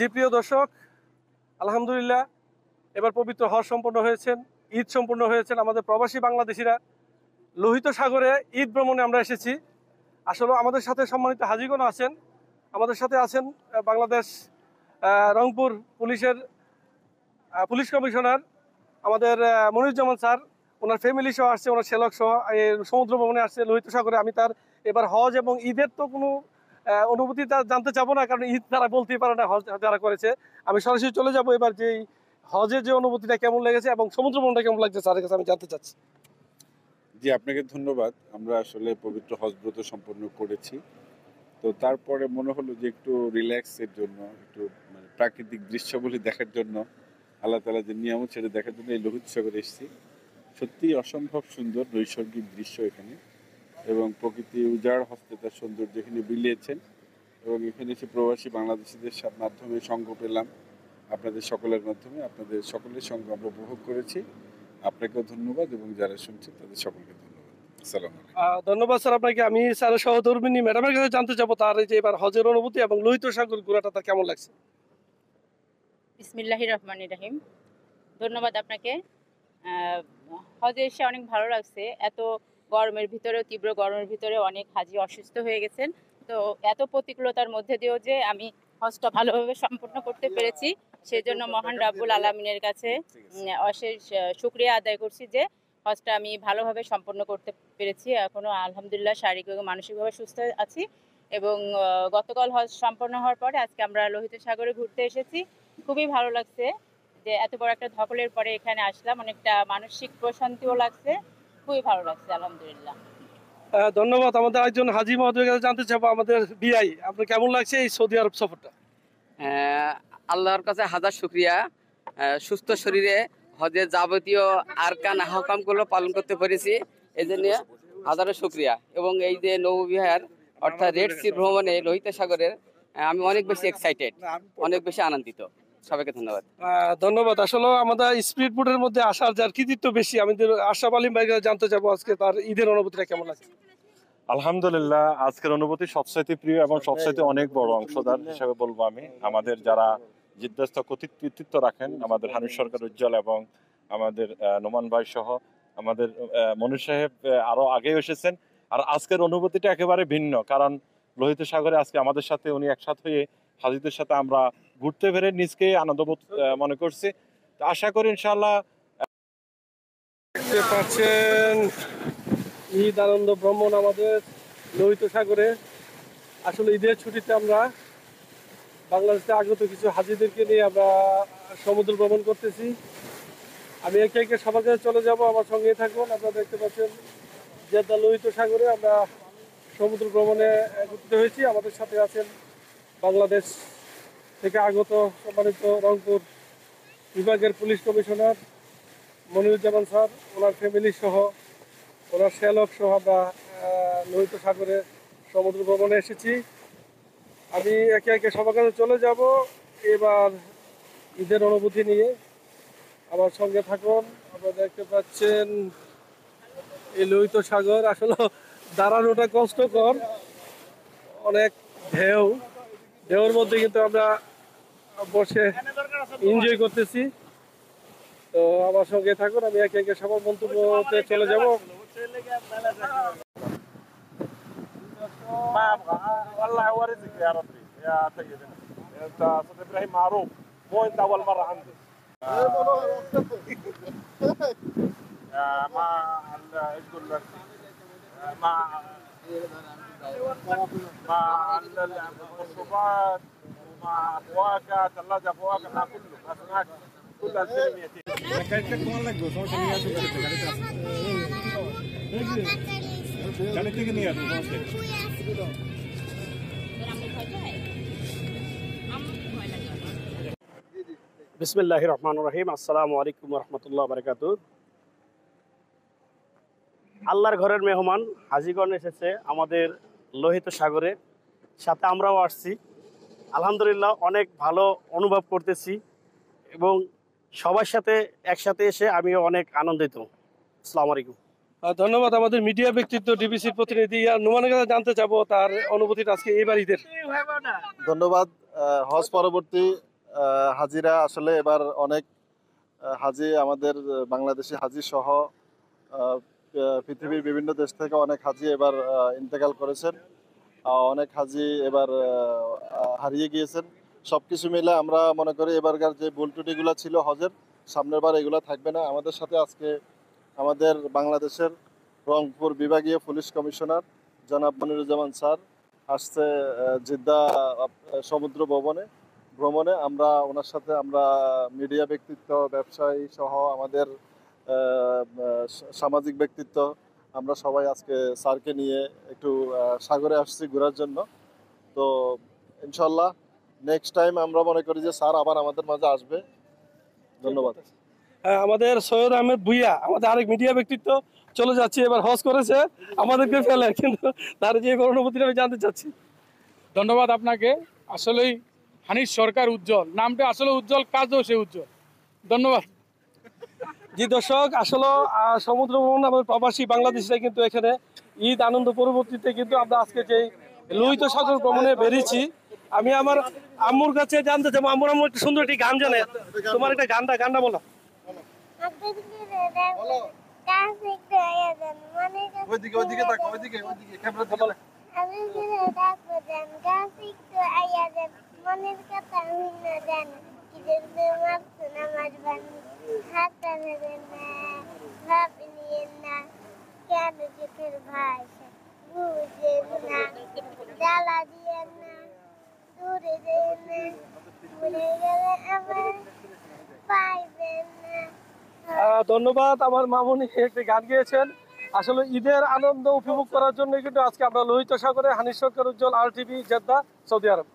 জি প্রিয় দর্শক, আলহামদুলিল্লাহ এবার পবিত্র হজ সম্পন্ন হয়েছেন, ঈদ সম্পন্ন হয়েছেন। আমাদের প্রবাসী বাংলাদেশিরা লোহিত সাগরে ঈদ ভ্রমণে আমরা এসেছি। আসলে আমাদের সাথে সম্মানিত হাজিগণ আছেন, আমাদের সাথে আছেন বাংলাদেশ রংপুর পুলিশের পুলিশ কমিশনার আমাদের মনিরুজ্জামান স্যার। ওনার ফ্যামিলি সহ আসছে, ওনার শ্যালক সহ সমুদ্র ভ্রমণে আসছে লোহিত সাগরে। আমি তার এবার হজ এবং ঈদের তো কোনো অনুভূতি জানতে চাবো না, কারণ ঈদ তারা বলতেই পারে না হজ যারা করেছে। আমি সরাসরি চলে যাব এবার যে হজের যে অনুভূতিটা কেমন লেগেছে এবং সমুদ্র ভ্রমণটা কেমন লাগছে স্যারের কাছে আমি জানতে চাচ্ছি। জি, আপনাকে ধন্যবাদ। আমরা আসলে পবিত্র হজ ব্রত সম্পন্ন করেছি, তো তারপরে মনে হলো যে একটু রিল্যাক্সের জন্য, একটু মানে প্রাকৃতিক দৃশ্যগুলি দেখার জন্য, আল্লাহ তাআলা যে নিয়ামত সেটা দেখার জন্য এই লোহিত সাগরে এসেছি। সত্যি অসম্ভব সুন্দর নৈসর্গিক দৃশ্য এখানে, এবং প্রকৃতি উজাড় হস্তে তার সৌন্দর্য এখানে বিলিয়েছেন। এবং এখানে এসে প্রবাসী বাংলাদেশিদের মাধ্যমে সঙ্গ পেলাম, আপনাদের সকলের মাধ্যমে আপনাদের সকলের সঙ্গে আমরা উপভোগ করেছি। আপনাকেও ধন্যবাদ এবং যারা শুনছেন তাদের সকলকে ধন্যবাদ। আসসালামু আলাইকুম। ধন্যবাদ স্যার আপনাকে। আমি স্যারের সহধর্মিনী ম্যাডামের কাছে জানতে চাবো তার এই যে এবার হজের অনুভূতি এবং লোহিত সাগর ঘোরাটা তার কেমন লাগছে। বিসমিল্লাহির রহমানির রহিম। ধন্যবাদ আপনাকে। হজে এসে অনেক ভালো লাগছে। এত গরমের ভিতরেও, তীব্র গরমের ভিতরে অনেক হাজি অসুস্থ হয়ে গেছেন, তো এত প্রতিকূলতার মধ্যে দিয়েও যে আমি হজটা ভালোভাবে সম্পূর্ণ করতে পেরেছি, সেজন্য মহান রাব্বুল আলামিনের কাছে অশেষ শুকরিয়া আদায় করছি যে হজটা আমি ভালোভাবে সম্পন্ন করতে পেরেছি। এখনও আলহামদুলিল্লাহ শারীরিক এবং মানসিকভাবে সুস্থ আছি। এবং গতকাল হজ সম্পন্ন হওয়ার পরে আজকে আমরা লোহিত সাগরে ঘুরতে এসেছি। খুবই ভালো লাগছে যে এত বড় একটা ধকলের পরে এখানে আসলাম, অনেকটা মানসিক প্রশান্তিও লাগছে। খুবই ভালো লাগছে আলহামদুলিল্লাহ। ধন্যবাদ। আমাদের একজন হাজি মহোদয়ের কাছে জানতে চাবো, আমাদের বিআই, আপনার কেমন লাগছে এই সৌদি আরব সফরটা? আল্লাহর কাছে হাজার শুকরিয়া। সুস্থ শরীরে হজের যাবতীয় আরকান আহকামগুলো পালন করতে পেরেছি, এই জন্য হাজারো শুকরিয়া। এবং এই যে নৌবিহার অর্থাৎ রেড সি ভ্রমণে লোহিত সাগরের আমি অনেক বেশি এক্সাইটেড, অনেক বেশি আনন্দিত। সবাইকে ধন্যবাদ। ধন্যবাদ। আসলে আমাদের স্পিড বোটের মধ্যে আসার যার কৃতিত্ব বেশি, আমাদের আশরাফ আলীম ভাইকে জানতে চাবো আজকে তার ঈদের অনুভূতিটা কেমন লাগছে। আলহামদুলিল্লাহ, আজকের অনুভূতি সবচাইতে প্রিয় এবং সবচাইতে অনেক বড় অংশদার হিসেবে বলবো আমি আমাদের যারা জিদ্দাস্ত কৃতিত্ব রাখেন, আমাদের হানিফ সরকার উজ্জ্বল এবং আমাদের নোমান ভাই সহ আমাদের মনির সাহেব আরো আগেও এসেছেন। আর আজকের অনুভূতিটা একেবারে ভিন্ন, কারণ লোহিত সাগরে আজকে আমাদের সাথে উনি একসাথে হয়ে হাজিদের সাথে আমরা ঘুরতে পেরে নিজকে আনন্দবোধ মনে করছি। তো আশা করি ইনশাআল্লাহ। দেখতে পাচ্ছেন ঈদ আনন্দ ভ্রমণ আমাদের লোহিত সাগরে। আসলে ঈদের ছুটিতে আমরা বাংলাদেশে আগত কিছু হাজিদেরকে নিয়ে আমরা সমুদ্র ভ্রমণ করতেছি। আমি একে একে সবার কাছে চলে যাব, আমার সঙ্গেই থাকুন। আপনারা দেখতে পাচ্ছেন জেদ্দা লোহিত সাগরে আমরা সমুদ্র ভ্রমণে একত্রিত হয়েছি। আমাদের সাথে আছেন বাংলাদেশ থেকে আগত সম্মানিত রংপুর বিভাগের পুলিশ কমিশনার মনিরুজ্জামান স্যার, ওনার ফ্যামিলি সহ, ওনার শ্যালক সহ আমরা লোহিত সাগরে সমুদ্র ভ্রমণে এসেছি। আমি একে একে সবার কাছে চলে যাব এবার ঈদের অনুভূতি নিয়ে। আমার সঙ্গে থাকুন। আপনারা দেখতে পাচ্ছেন এই লোহিত সাগর। আসলে দাঁড়ানোটা কষ্টকর, অনেক ঢেউর মধ্যে কিন্তু আমরা বসে এনজয় করতেছি। তো আমার সঙ্গে থাকুন, আমি একে একে সবার মন্তব্যতে চলে যাব। والله هو رزق يا ربي يا سيدنا. انت استاذ ابراهيم معروف، مو انت اول مره عندي. مع ايش اقول لك، مع المشروبات ومع فواكه، ثلاجه فواكه، مع كله ما سمعك كل الفيلم يتيم. বিসমিল্লাহির রহমানির রহিম। আসসালামু আলাইকুম ওয়া রাহমাতুল্লাহি ওয়া বারাকাতুহু। আল্লাহর ঘরের মেহমান হাজিগণ এসেছে আমাদের লোহিত সাগরে, সাথে আমরাও আসছি। আলহামদুলিল্লাহ অনেক ভালো অনুভব করতেছি এবং সবার সাথে একসাথে এসে আমিও অনেক আনন্দিত। আসসালামু আলাইকুম। ধন্যবাদ। আমাদের মিডিয়া ব্যক্তিত্ব ডিবিসির প্রতিনিধি নোমানের কাছে জানতে চাবো তার অনুভূতিটা আজকে এবার ঈদের। ধন্যবাদ। হজ পরবর্তী হাজিরা আসলে এবার অনেক হাজি আমাদের বাংলাদেশি হাজি সহ পৃথিবীর বিভিন্ন দেশ থেকে অনেক হাজি এবার ইন্তেকাল করেছেন। অনেক হাজি এবার হারিয়ে গিয়েছেন। সবকিছু মিলে আমরা মনে করি এবারকার যে ভুল ত্রুটিগুলো ছিল হজের, সামনের বার এগুলো থাকবে না। আমাদের সাথে আজকে আমাদের বাংলাদেশের রংপুর বিভাগীয় পুলিশ কমিশনার জনাব মনিরুজ্জামান স্যার আসছে জিদ্দা সমুদ্র ভ্রমণে। আমরা ওনার সাথে আমরা মিডিয়া ব্যক্তিত্ব, ব্যবসায়ী সহ আমাদের সামাজিক ব্যক্তিত্ব আমরা সবাই আজকে স্যারকে নিয়ে একটু সাগরে আসছি ঘোরার জন্য। তো ইনশাল্লাহ নেক্সট টাইম আমরা মনে করি যে স্যার আবার আমাদের মাঝে আসবে। ধন্যবাদ। আমাদের সৈয়দ আহমেদ ভুইয়া, আমাদের আরেক মিডিয়া ব্যক্তিত্ব, চলে যাচ্ছে এবার হজ করেছে, আমাদেরকে ফেলে, কিন্তু তার যে অনুভূতিটা আমি জানতে চাচ্ছি। ধন্যবাদ আপনাকে। আসলেই হানিফ সরকার উজ্জ্বল, নামটা আসলে উজ্জ্বল, কাজও সে উজ্জ্বল। ধন্যবাদ। জি দর্শক, আসলে সমুদ্র ভ্রমণ আমাদের প্রবাসী বাংলাদেশিরা কিন্তু এখানে ঈদ আনন্দ পরবর্তীতে কিন্তু আমরা আজকে যে লোহিত সাগর ভ্রমণে বেরিয়েছি। আমি আমার আম্মুর কাছে জানতে চাবো, আম্মুর একটু সুন্দর একটি গান জানে, তোমার একটা গানটা বলো। ধন্যবাদ। আমার মামুনি একটি গান গেয়েছেন। আসলে ঈদের আনন্দ উপভোগ করার জন্য কিন্তু আজকে আমরা লোহিত সাগরে হানিফ সরকার উজ্জ্বল, RTV, জেদ্দা, সৌদি আরব।